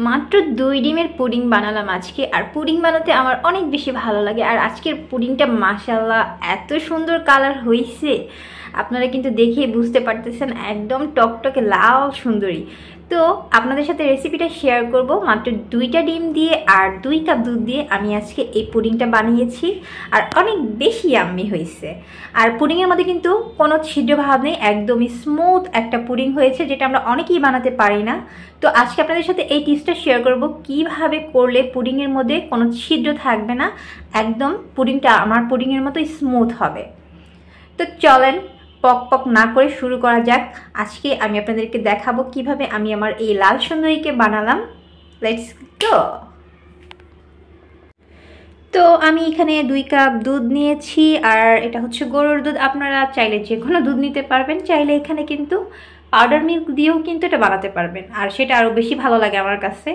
মাত্র 2 ডিমের পুডিং বানালাম আজকে। আর পুডিং বানাতে আমার অনেক বেশি ভালো লাগে। আর আজকের পুডিংটা মাশাআল্লাহ এত সুন্দর কালার হয়েছে, আপনারা কিন্তু দেখেই বুঝতে পারতেছেন, একদম টকটকে লাল সুন্দরী। তো আপনাদের সাথে রেসিপিটা শেয়ার করব। মাত্র 2টা ডিম দিয়ে আর 2 কাপ দুধ দিয়ে আমি আজকে এই পুডিংটা বানিয়েছি, আর অনেক বেশি ইয়াম্মি হয়েছে। আর পুডিংয়ের মধ্যে কিন্তু কোনো ছিদ্র ভাব নেই, একদমই স্মুথ একটা পুডিং হয়েছে, যেটা আমরা অনেকেই বানাতে পারি না। তো আজকে আপনাদের সাথে এই টিপসটা শেয়ার করব, কিভাবে করলে পুডিংয়ের মধ্যে কোনো ছিদ্র থাকবে না, একদম পুডিংটা আমার পুডিংয়ের মতোই স্মুথ হবে। তো চলেন পক পক না করে শুরু করা যাক। আজকে আমি আপনাদেরকে দেখাবো কিভাবে আমি আমার এই লাল সুন্দরীকে বানালাম। Let's go. তো আমি এখানে 2 কাপ দুধ নিয়েছি, আর এটা হচ্ছে গরুর দুধ। আপনারা চাইলে যে কোনো দুধ নিতে পারবেন, চাইলে এখানে কিন্তু পাউডার মিল্ক দিয়েও কিন্তু এটা বানাতে পারবেন, আর সেটা আরও বেশি ভালো লাগে আমার কাছে।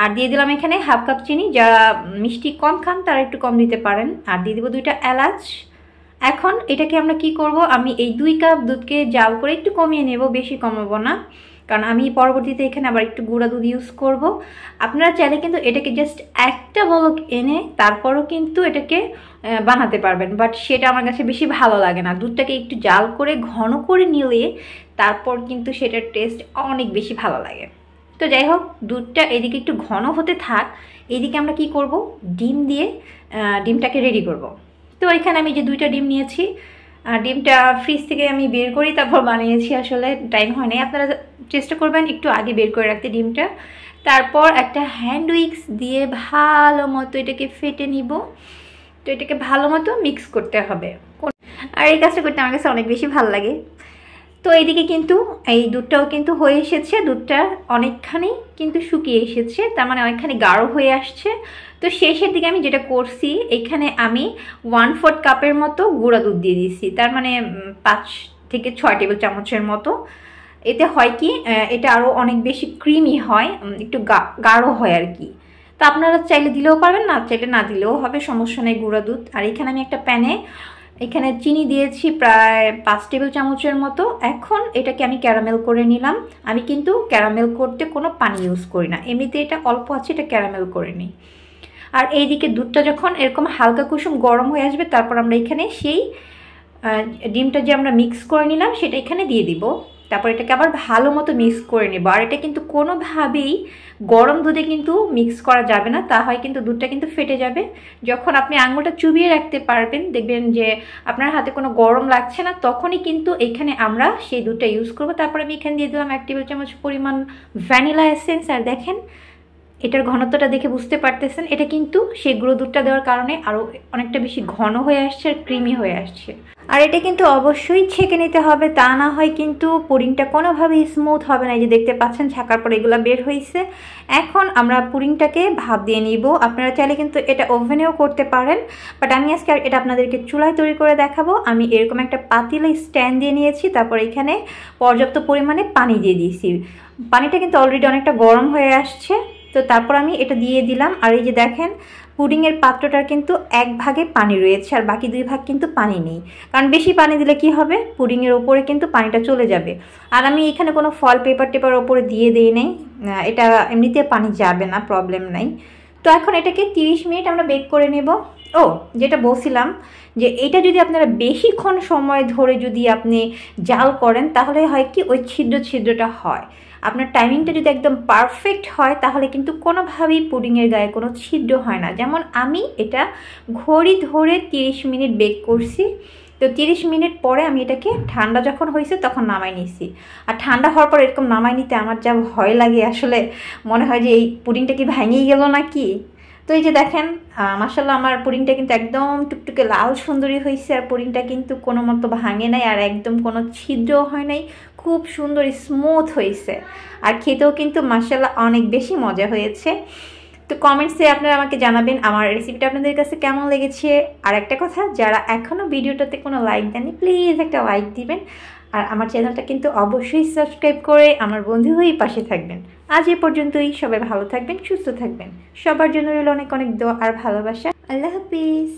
আর দিয়ে দিলাম এখানে হাফ কাপ চিনি, যারা মিষ্টি কম খান তারা একটু কম দিতে পারেন। আর দিয়ে দেবো 2টা এলাচ। এখন এটাকে আমরা কি করব, আমি এই 2 কাপ দুধকে জাল করে একটু কমিয়ে নেব, বেশি কমাবো না, কারণ আমি পরবর্তীতে এখানে আবার একটু গুঁড়া দুধ ইউজ করব। আপনারা চাইলে কিন্তু এটাকে জাস্ট একটা বলক এনে তারপরও কিন্তু এটাকে বানাতে পারবেন, বাট সেটা আমার কাছে বেশি ভালো লাগে না। দুধটাকে একটু জাল করে ঘন করে নিলে তারপর কিন্তু সেটার টেস্ট অনেক বেশি ভালো লাগে। তো যাই হোক, দুধটা এদিকে একটু ঘন হতে থাক, এদিকে আমরা কি করব, ডিম দিয়ে ডিমটাকে রেডি করব। তো এখানে আমি যে 2টা ডিম নিয়েছি, ডিমটা ফ্রিজ থেকে আমি বের করি তারপর বানিয়েছি, আসলে টাইম হয় নাই। আপনারা চেষ্টা করবেন একটু আগে বের করে রাখতে ডিমটা। তারপর একটা হ্যান্ড উইক্স দিয়ে ভালো মতো এটাকে ফেটে নিব। তো এটাকে ভালো মতো মিক্স করতে হবে, আর এই কাজটা করতে আমার কাছে অনেক বেশি ভালো লাগে। তো এইদিকে কিন্তু এই দুধটাও কিন্তু হয়ে এসেছে, দুধটা অনেকখানি কিন্তু শুকিয়ে এসেছে, তার মানে অনেকখানি গাঢ় হয়ে আসছে। তো শেষের দিকে আমি যেটা করছি, এখানে আমি 1/4 কাপের মতো গুঁড়া দুধ দিয়ে দিচ্ছি, তার মানে 5 থেকে 6 টেবিল চামচের মতো। এতে হয় কি, এটা আরও অনেক বেশি ক্রিমি হয়, একটু গাঢ় হয় আর কি। তো আপনারা চাইলে দিলেও পারবেন, না চাইলে না দিলেও হবে, সমস্যা নেই গুঁড়া দুধ। আর এখানে আমি একটা প্যানে এখানে চিনি দিয়েছি প্রায় 5 টেবিল চামচের মতো। এখন এটাকে আমি ক্যারামেল করে নিলাম। আমি কিন্তু ক্যারামেল করতে কোনো পানি ইউজ করি না, এমনিতে এটা অল্প আছে, এটা ক্যারামেল করে নিই। আর এইদিকে দুধটা যখন এরকম হালকা কুসুম গরম হয়ে আসবে, তারপর আমরা এখানে সেই ডিমটা যে আমরা মিক্স করে নিলাম সেটা এখানে দিয়ে দিব। তারপর এটাকে আবার ভালো মতো মিক্স করে নেব। আর এটা কিন্তু কোনোভাবেই গরম দুধে কিন্তু মিক্স করা যাবে না, তা হয় কিন্তু দুধটা কিন্তু ফেটে যাবে। যখন আপনি আঙুলটা চুবিয়ে রাখতে পারবেন, দেখবেন যে আপনার হাতে কোনো গরম লাগছে না, তখনই কিন্তু এখানে আমরা সেই দুধটা ইউজ করব। তারপর আমি এখানে দিয়ে দিলাম 1 টেবিল চামচ পরিমাণ ভ্যানিলা এসেন্স। আর দেখেন এটার ঘনত্বটা দেখে বুঝতে পারতেছেন, এটা কিন্তু সেই গুঁড়ো দুধটা দেওয়ার কারণে আরও অনেকটা বেশি ঘন হয়ে আসছে আর ক্রিমি হয়ে আসছে। আর এটা কিন্তু অবশ্যই ছেঁকে নিতে হবে, তা না হয় কিন্তু পুডিংটা কোনোভাবেই স্মুথ হবে না। এই যে দেখতে পাচ্ছেন ছাকার পর এগুলো বের হয়েছে। এখন আমরা পুডিংটাকে ভাপ দিয়ে নিব। আপনারা চাইলে কিন্তু এটা ওভেনেও করতে পারেন, বাট আমি আজকে এটা আপনাদেরকে চুলায় তৈরি করে দেখাবো। আমি এরকম একটা পাতিলে স্ট্যান্ড দিয়ে নিয়েছি, তারপর এখানে পর্যাপ্ত পরিমাণে পানি দিয়ে দিয়েছি। পানিটা কিন্তু অলরেডি অনেকটা গরম হয়ে আসছে। তো তারপর আমি এটা দিয়ে দিলাম। আর এই যে দেখেন পুডিংয়ের পাত্রটার কিন্তু 1 ভাগে পানি রয়েছে, আর বাকি 2 ভাগ কিন্তু পানি নেই, কারণ বেশি পানি দিলে কি হবে, পুডিংয়ের ওপরে কিন্তু পানিটা চলে যাবে। আর আমি এখানে কোনো ফল পেপার টেপার ওপরে দিয়ে দেই নেই, এটা এমনিতে পানি যাবে না, প্রবলেম নাই। তো এখন এটাকে 30 মিনিট আমরা বেক করে নেব। ও যেটা বলছিলাম, যে এটা যদি আপনারা বেশিক্ষণ সময় ধরে যদি আপনি জাল করেন, তাহলে হয় কি ওই ছিদ্রটা হয়। আপনার টাইমিংটা যদি একদম পারফেক্ট হয়, তাহলে কিন্তু কোনোভাবেই পুডিংয়ের গায়ে কোনো ছিদ্র হয় না। যেমন আমি এটা ঘড়ি ধরে 30 মিনিট বেক করছি। তো 30 মিনিট পরে আমি এটাকে ঠান্ডা যখন হয়েছে তখন নামাই নিছি। আর ঠান্ডা হওয়ার পর এরকম নামাই নিতে আমার যা ভয় লাগে, আসলে মনে হয় যে এই পুডিংটা কি ভেঙেই গেল নাকি। তো এই যে দেখেন মাশাআল্লাহ আমার পুডিংটা কিন্তু একদম টুকটুকে লাল সুন্দরী হয়েছে, আর পুডিংটা কিন্তু কোনো মতো ভাঙে নাই, আর একদম কোনো ছিদ্রও হয় নাই, খুব সুন্দর স্মুথ হয়েছে। আর খেতেও কিন্তু মাশাআল্লাহ অনেক বেশি মজা হয়েছে। তো কমেন্টসে আপনারা আমাকে জানাবেন আমার রেসিপিটা আপনাদের কাছে কেমন লেগেছে। আর একটা কথা, যারা এখনও ভিডিওটাতে কোনো লাইক দেননি, প্লিজ একটা লাইক দিবেন। আর আমার চ্যানেলটা কিন্তু অবশ্যই সাবস্ক্রাইব করে আমার বন্ধু হয়ে পাশে থাকবেন। আজ এ পর্যন্তই। সবাই ভালো থাকবেন, সুস্থ থাকবেন। সবার জন্য রইল অনেক অনেক দোয়া আর ভালোবাসা। আল্লাহ হাফিজ।